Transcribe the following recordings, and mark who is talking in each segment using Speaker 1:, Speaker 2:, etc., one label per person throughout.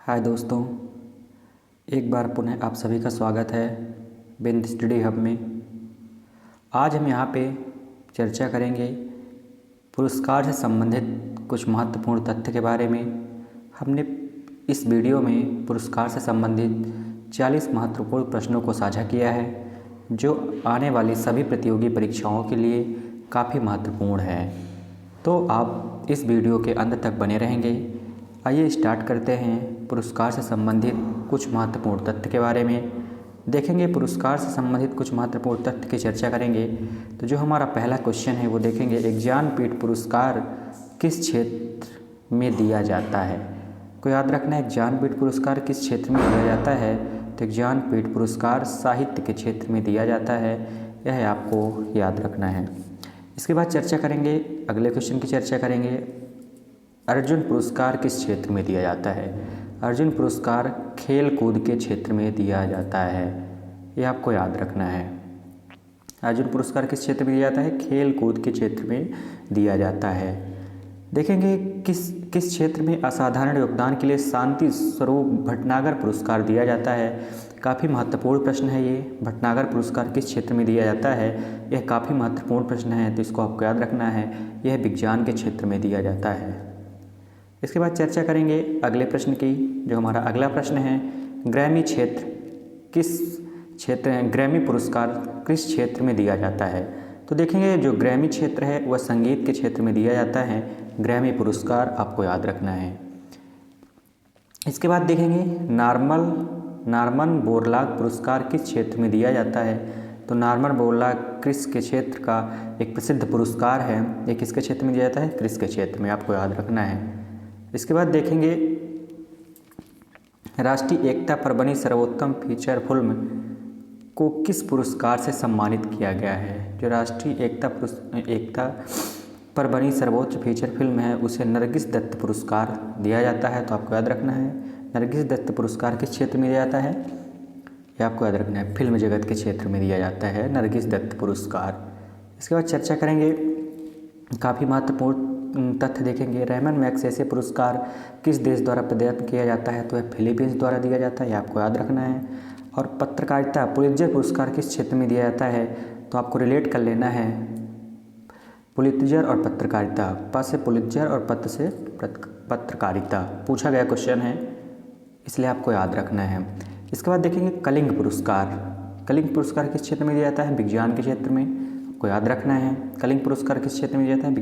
Speaker 1: हाय दोस्तों, एक बार पुनः आप सभी का स्वागत है बिंद स्टडी हब में। आज हम यहाँ पे चर्चा करेंगे पुरस्कार से संबंधित कुछ महत्वपूर्ण तथ्य के बारे में। हमने इस वीडियो में पुरस्कार से संबंधित 40 महत्वपूर्ण प्रश्नों को साझा किया है जो आने वाली सभी प्रतियोगी परीक्षाओं के लिए काफ़ी महत्वपूर्ण है। तो आप इस वीडियो के अंत तक बने रहेंगे। आइए स्टार्ट करते हैं। पुरस्कार से संबंधित कुछ महत्वपूर्ण तथ्य के बारे में देखेंगे। पुरस्कार से संबंधित कुछ महत्वपूर्ण तथ्य की चर्चा करेंगे। तो जो हमारा पहला क्वेश्चन है वो देखेंगे, एक ज्ञानपीठ पुरस्कार किस क्षेत्र में दिया जाता है। को याद रखना है, ज्ञानपीठ पुरस्कार किस क्षेत्र में दिया जाता है। तो ज्ञानपीठ पुरस्कार साहित्य के क्षेत्र में दिया जाता है, यह आपको याद रखना है। इसके बाद चर्चा करेंगे, अगले क्वेश्चन की चर्चा करेंगे, अर्जुन पुरस्कार किस क्षेत्र में दिया जाता है। अर्जुन पुरस्कार खेल कूद के क्षेत्र में दिया जाता है, ये आपको याद रखना है। अर्जुन पुरस्कार किस क्षेत्र में दिया जाता है, खेल कूद के क्षेत्र में दिया जाता है। देखेंगे किस क्षेत्र में असाधारण योगदान के लिए शांति स्वरूप भटनागर पुरस्कार दिया जाता है। काफ़ी महत्वपूर्ण प्रश्न है ये, भटनागर पुरस्कार किस क्षेत्र में दिया जाता है, यह काफ़ी महत्वपूर्ण प्रश्न है, तो इसको आपको याद रखना है। यह विज्ञान के क्षेत्र में दिया जाता है। इसके बाद चर्चा करेंगे अगले प्रश्न की। जो हमारा अगला प्रश्न है, ग्रैमी पुरस्कार किस क्षेत्र में दिया जाता है। तो देखेंगे जो ग्रैमी क्षेत्र है वह संगीत के क्षेत्र में दिया जाता है। ग्रैमी पुरस्कार आपको याद रखना है। इसके बाद देखेंगे नॉर्मन बोरलॉग पुरस्कार किस क्षेत्र में दिया जाता है। तो नॉर्मन बोरलॉग क्रिस के क्षेत्र का एक प्रसिद्ध पुरस्कार है। ये किसके क्षेत्र में दिया जाता है, क्रिस के क्षेत्र में, आपको याद रखना है। इसके बाद देखेंगे राष्ट्रीय एकता पर बनी सर्वोत्तम फीचर फिल्म को किस पुरस्कार से सम्मानित किया गया है। जो राष्ट्रीय एकता पर बनी सर्वोच्च फीचर फिल्म है उसे नरगिस दत्त पुरस्कार दिया जाता है, तो आपको याद रखना है। नरगिस दत्त पुरस्कार किस क्षेत्र में दिया जाता है, ये आपको याद रखना है, फिल्म जगत के क्षेत्र में दिया जाता है नरगिस दत्त पुरस्कार। इसके बाद चर्चा करेंगे, काफ़ी महत्वपूर्ण तथ्य देखेंगे, रेमन मैग्सेसे पुरस्कार किस देश द्वारा प्रदान किया जाता है। तो यह फिलीपींस द्वारा दिया जाता है, ये आपको याद रखना है। और पत्रकारिता पुलित्जर पुरस्कार किस क्षेत्र में दिया जाता है, तो आपको रिलेट कर लेना है पुलित्जर और पत्रकारिता। प से पुलित्जर और पत्र से पत्रकारिता पूछा गया क्वेश्चन है, इसलिए आपको याद रखना है। इसके बाद देखेंगे कलिंग पुरस्कार किस क्षेत्र में दिया जाता है, विज्ञान के क्षेत्र में, को याद रखना है। कलिंग पुरस्कार किस क्षेत्र में दिया जाता है,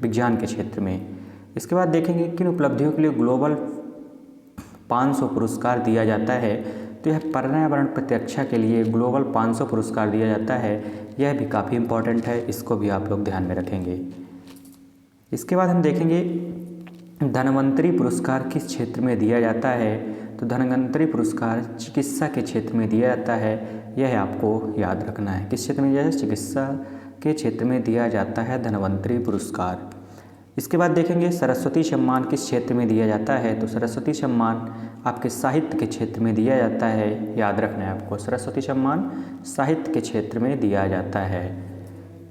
Speaker 1: विज्ञान के क्षेत्र में। इसके बाद देखेंगे किन उपलब्धियों के लिए ग्लोबल 500 पुरस्कार दिया जाता है। तो यह पर्यावरण प्रतिरक्षा के लिए ग्लोबल 500 पुरस्कार दिया जाता है, यह भी काफ़ी इम्पोर्टेंट है, इसको भी आप लोग ध्यान में रखेंगे। इसके बाद हम देखेंगे धन्वंतरी पुरस्कार किस क्षेत्र में दिया जाता है। तो धन्वंतरी पुरस्कार चिकित्सा के क्षेत्र में दिया जाता है, यह आपको याद रखना है। किस क्षेत्र में दिया जाता है, चिकित्सा के क्षेत्र में दिया जाता है धन्वंतरी पुरस्कार। इसके बाद देखेंगे सरस्वती सम्मान किस क्षेत्र में दिया जाता है। तो सरस्वती सम्मान आपके साहित्य के क्षेत्र में दिया जाता है, याद रखना है आपको। सरस्वती सम्मान साहित्य के क्षेत्र में दिया जाता है।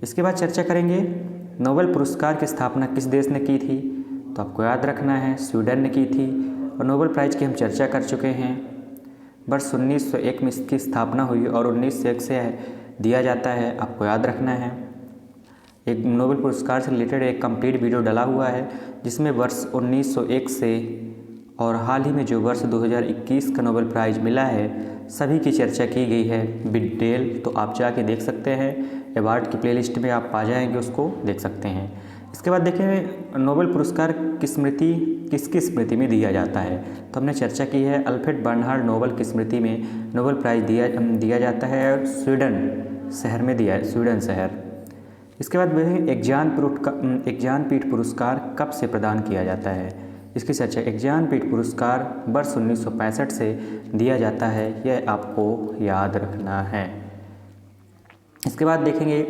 Speaker 1: इसके बाद चर्चा करेंगे नोबेल पुरस्कार की स्थापना किस देश ने की थी। तो आपको याद रखना है स्वीडन ने की थी। और नोबेल प्राइज़ की हम चर्चा कर चुके हैं। वर्ष 1901 में इसकी स्थापना हुई और 1901 से दिया जाता है, आपको याद रखना है। एक नोबेल पुरस्कार से रिलेटेड एक कंप्लीट वीडियो डाला हुआ है जिसमें वर्ष 1901 से और हाल ही में जो वर्ष 2021 का नोबेल प्राइज़ मिला है सभी की चर्चा की गई है डिटेल, तो आप जाके देख सकते हैं। अवार्ड की प्लेलिस्ट में आप पा जाएंगे, उसको देख सकते हैं। इसके बाद देखें नोबेल पुरस्कार किसकी स्मृति में दिया जाता है। तो हमने चर्चा की है अल्फ्रेड बर्नहार्ड नोबेल की स्मृति में नोबेल प्राइज़ दिया जाता है और स्वीडन शहर में दिया है, स्वीडन शहर। इसके बाद देखें एक ज्ञानपीठ पुरस्कार कब से प्रदान किया जाता है, इसकी चर्चा। एक ज्ञानपीठ पुरस्कार वर्ष 1965 से दिया जाता है, यह आपको याद रखना है। इसके बाद देखेंगे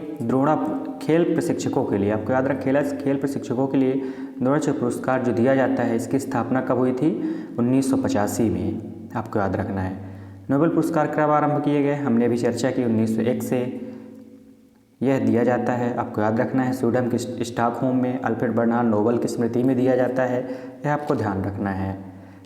Speaker 1: खेल प्रशिक्षकों के लिए, आपको याद रखें खेल प्रशिक्षकों के लिए द्रोणाचार्य पुरस्कार जो दिया जाता है इसकी स्थापना कब हुई थी, 1985 में, आपको याद रखना है। नोबेल पुरस्कार कब आरंभ किए गए, हमने अभी चर्चा की 1901 से यह दिया जाता है, आपको याद रखना है। स्वीडन के स्टॉकहोम में अल्फ्रेड बर्नहार्ड नोबेल की स्मृति में दिया जाता है, यह आपको ध्यान रखना है।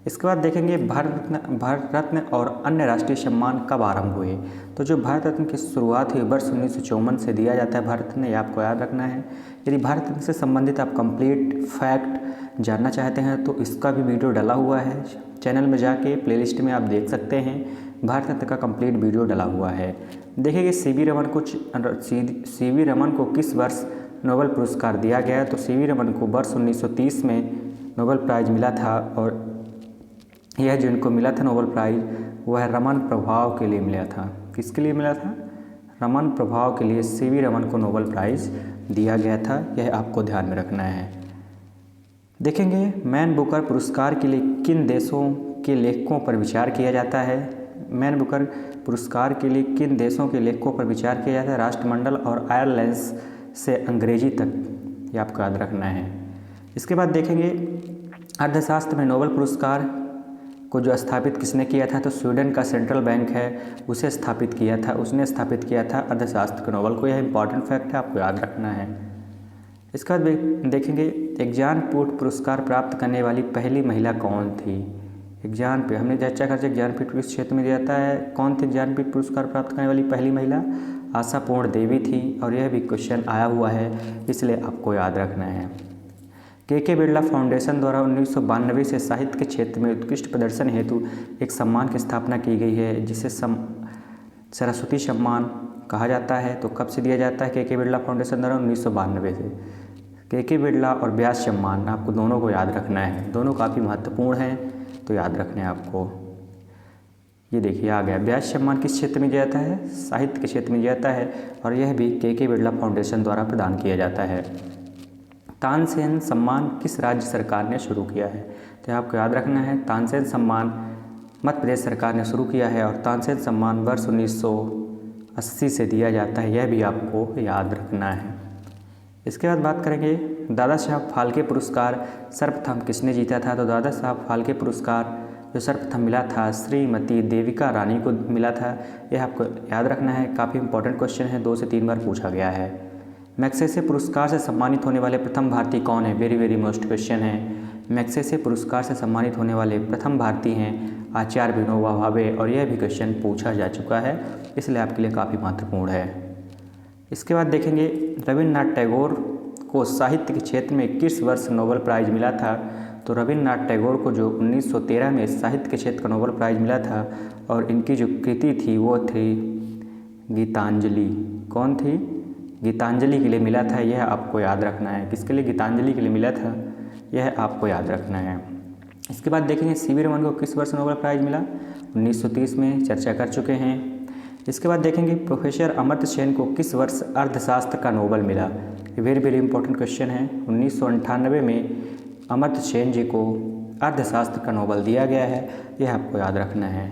Speaker 1: इसके बाद देखेंगे भारत रत्न और अन्य राष्ट्रीय सम्मान कब आरंभ हुए। तो जो भारत रत्न की शुरुआत हुई वर्ष 1954 से दिया जाता है भारत रत्न, ये आपको याद रखना है। यदि भारत रत्न से संबंधित आप कंप्लीट फैक्ट जानना चाहते हैं तो इसका भी वीडियो डला हुआ है, चैनल में जाके प्लेलिस्ट में आप देख सकते हैं, भारत रत्न का कंप्लीट वीडियो डला हुआ है। देखिए सीवी रमन को किस वर्ष नोबेल पुरस्कार दिया गया। तो सीवी रमन को वर्ष 1930 में नोबेल प्राइज़ मिला था, और यह जिनको मिला था नोबेल प्राइज़ वह रमन प्रभाव के लिए मिला था। किसके लिए मिला था? रमन प्रभाव के लिए सीवी रमन को नोबेल प्राइज़ दिया गया था, यह आपको ध्यान में रखना है। देखेंगे मैन बुकर पुरस्कार के लिए किन देशों के लेखकों पर विचार किया जाता है। मैन बुकर पुरस्कार के लिए किन देशों के लेखकों पर विचार किया जाता है? राष्ट्रमंडल और आयरलैंड से अंग्रेजी तक, ये आपको याद रखना है। इसके बाद देखेंगे अर्थशास्त्र में नोबेल पुरस्कार को जो स्थापित किसने किया था। तो स्वीडन का सेंट्रल बैंक है उसने स्थापित किया था अर्थशास्त्र के नोबेल को। यह इंपॉर्टेंट फैक्ट है, आपको याद रखना है। इसके बाद देखेंगे ज्ञानपीठ पुरस्कार प्राप्त करने वाली पहली महिला कौन थी। ज्ञानपीठ हमने चर्चा कर ज्ञानपीठ किस क्षेत्र में दिया जाता है, कौन थी ज्ञानपीठ पुरस्कार प्राप्त करने वाली पहली महिला? आशापूर्ण देवी थी, और यह भी क्वेश्चन आया हुआ है, इसलिए आपको याद रखना है। के बिरला फाउंडेशन द्वारा 1992 से साहित्य के क्षेत्र में उत्कृष्ट प्रदर्शन हेतु एक सम्मान की स्थापना की गई है, जिसे सरस्वती सम्मान कहा जाता है। तो कब से दिया जाता है? के बिरला फाउंडेशन द्वारा 1992 से। के बिरला और व्यास सम्मान, आपको दोनों को याद रखना है, दोनों काफ़ी महत्वपूर्ण हैं, तो याद रखना है आपको। ये देखिए आ गया, व्यास सम्मान किस क्षेत्र में दिया जाता है? साहित्य के क्षेत्र में दिया जाता है, और यह भी के बिरला फाउंडेशन द्वारा प्रदान किया जाता है। तानसेन सम्मान किस राज्य सरकार ने शुरू किया है? तो आपको याद रखना है, तानसेन सम्मान मध्य प्रदेश सरकार ने शुरू किया है, और तानसेन सम्मान वर्ष 1980 से दिया जाता है, यह भी आपको याद रखना है। इसके बाद बात करेंगे दादा साहब फाल्के पुरस्कार सर्वप्रथम किसने जीता था। तो दादा साहब फाल्के पुरस्कार जो सर्वप्रथम मिला था श्रीमती देविका रानी को मिला था, यह आपको याद रखना है, काफ़ी इंपॉर्टेंट क्वेश्चन है, 2 से 3 बार पूछा गया है। मैग्सेसे पुरस्कार से सम्मानित होने वाले प्रथम भारतीय कौन है? वेरी मोस्ट क्वेश्चन है। मैग्सेसे पुरस्कार से सम्मानित होने वाले प्रथम भारतीय हैं आचार्य विनोबा भावे, और यह भी क्वेश्चन पूछा जा चुका है, इसलिए आपके लिए काफ़ी महत्वपूर्ण है। इसके बाद देखेंगे रविन्द्रनाथ टैगोर को साहित्य के क्षेत्र में किस वर्ष नोबेल प्राइज़ मिला था। तो रविन्द्रनाथ टैगोर को जो 1913 में साहित्य के क्षेत्र का नोबेल प्राइज़ मिला था, और इनकी जो कृति थी वो थी गीतांजलि। कौन थी? गीतांजलि के लिए मिला था, यह आपको याद रखना है। किसके लिए गीतांजलि के लिए मिला था, यह आपको याद रखना है। इसके बाद देखेंगे सीवी रमन को किस वर्ष नोबेल प्राइज़ मिला? 1930 में, चर्चा कर चुके हैं। इसके बाद देखेंगे प्रोफेसर अमर्त्य सेन को किस वर्ष अर्थशास्त्र का नोबेल मिला। वेरी इंपॉर्टेंट क्वेश्चन है। 1998 में अमर्त्य सेन जी को अर्थशास्त्र का नोबेल दिया गया है, यह आपको याद रखना है।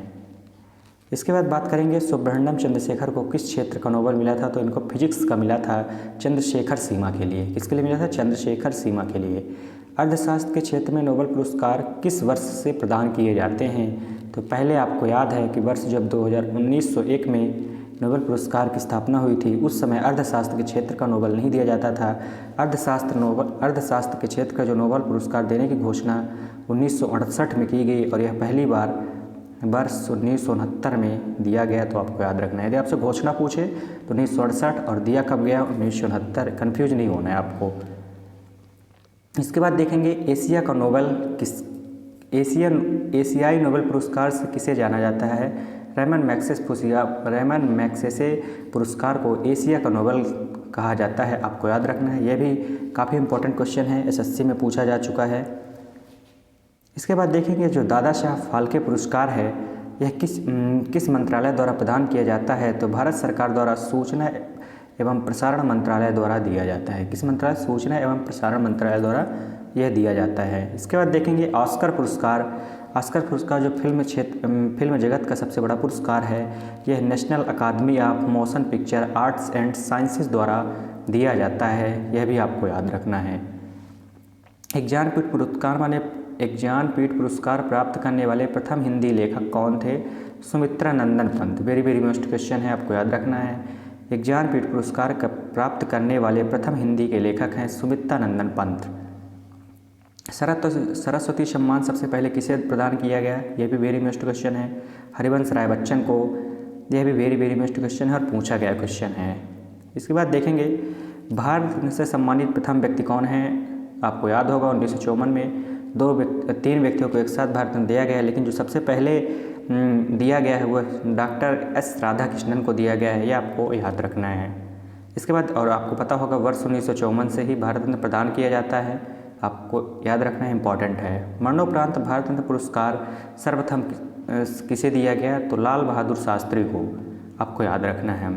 Speaker 1: इसके बाद बात करेंगे सुब्रह्मण्यम चंद्रशेखर को किस क्षेत्र का नोबेल मिला था। तो इनको फिजिक्स का मिला था, चंद्रशेखर सीमा के लिए। किसके लिए मिला था? चंद्रशेखर सीमा के लिए। अर्थशास्त्र के क्षेत्र में नोबेल पुरस्कार किस वर्ष से प्रदान किए जाते हैं। तो पहले आपको याद है कि वर्ष जब 1901 में नोबेल पुरस्कार की स्थापना हुई थी, उस समय अर्थशास्त्र के क्षेत्र का नोबेल नहीं दिया जाता था। अर्थशास्त्र के क्षेत्र का जो नोबेल पुरस्कार देने की घोषणा 1968 में की गई, और यह पहली बार वर्ष 1969 में दिया गया। तो आपको याद रखना है, यदि आपसे घोषणा पूछे तो 1968 और दिया कब गया? 1969। कन्फ्यूज नहीं होना है आपको। इसके बाद देखेंगे एशिया का नोबेल एशियाई नोबेल पुरस्कार से किसे जाना जाता है। रेमन मैग्सेसे पुरस्कार को एशिया का नोबेल कहा जाता है, आपको याद रखना है। यह भी काफ़ी इंपॉर्टेंट क्वेश्चन है, एसएससी में पूछा जा चुका है। इसके बाद देखेंगे जो दादा साहब फाल्के पुरस्कार है यह किस मंत्रालय द्वारा प्रदान किया जाता है। तो भारत सरकार द्वारा सूचना एवं प्रसारण मंत्रालय द्वारा दिया जाता है। किस मंत्रालय? सूचना एवं प्रसारण मंत्रालय द्वारा यह दिया जाता है। इसके बाद देखेंगे ऑस्कर पुरस्कार जो फिल्म जगत का सबसे बड़ा पुरस्कार है, यह national academy of motion picture arts and sciences द्वारा दिया जाता है, यह भी आपको याद रखना है। ज्ञानपीठ पुरस्कार प्राप्त करने वाले प्रथम हिंदी लेखक कौन थे? सुमित्रा नंदन पंत। वेरी मोस्ट क्वेश्चन है, आपको याद रखना है। ज्ञानपीठ पुरस्कार प्राप्त करने वाले प्रथम हिंदी के लेखक हैं सुमित्रा नंदन पंत। सरस्वती सम्मान सबसे पहले किसे प्रदान किया गया? यह भी वेरी मस्ट क्वेश्चन है। हरिवंश राय बच्चन को। यह भी वेरी वेरी मस्ट क्वेश्चन है और पूछा गया क्वेश्चन है। इसके बाद देखेंगे भारत रत्न से सम्मानित प्रथम व्यक्ति कौन है? आपको याद होगा 1954 में 3 व्यक्तियों को एक साथ भारत रत्न दिया गया, लेकिन जो सबसे पहले दिया गया है वह डॉक्टर एस राधाकृष्णन को दिया गया है। यह आपको याद रखना है। इसके बाद और आपको पता होगा वर्ष 1954 से ही भारत रत्न प्रदान किया जाता है, आपको याद रखना है, इम्पॉर्टेंट है। मरणोपरांत भारत रत्न पुरस्कार सर्वप्रथम किसे दिया गया? तो लाल बहादुर शास्त्री को, आपको याद रखना है।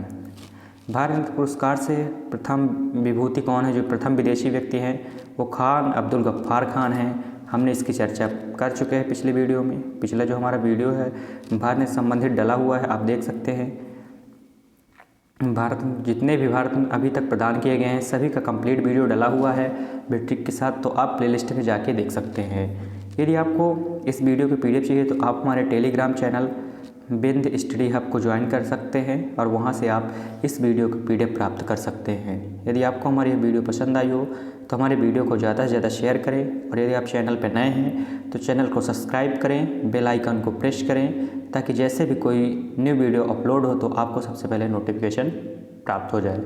Speaker 1: भारत रत्न पुरस्कार से प्रथम विभूति कौन है? जो प्रथम विदेशी व्यक्ति हैं वो खान अब्दुल गफ्फार खान हैं। हमने इसकी चर्चा कर चुके हैं पिछले वीडियो में। पिछला जो हमारा वीडियो है भारत से संबंधित डला हुआ है, आप देख सकते हैं। भारत जितने भी भारत रत्न अभी तक प्रदान किए गए हैं सभी का कंप्लीट वीडियो डला हुआ है मैट्रिक के साथ, तो आप प्लेलिस्ट में जाके देख सकते हैं। यदि आपको इस वीडियो की PDF चाहिए तो आप हमारे टेलीग्राम चैनल बिंद स्टडी हब को ज्वाइन कर सकते हैं और वहां से आप इस वीडियो की PDF प्राप्त कर सकते हैं। यदि आपको हमारी ये वीडियो पसंद आई हो तो हमारे वीडियो को ज़्यादा से ज़्यादा शेयर करें, और यदि आप चैनल पर नए हैं तो चैनल को सब्सक्राइब करें, बेल आइकन को प्रेस करें, ताकि जैसे भी कोई न्यू वीडियो अपलोड हो तो आपको सबसे पहले नोटिफिकेशन प्राप्त हो जाए।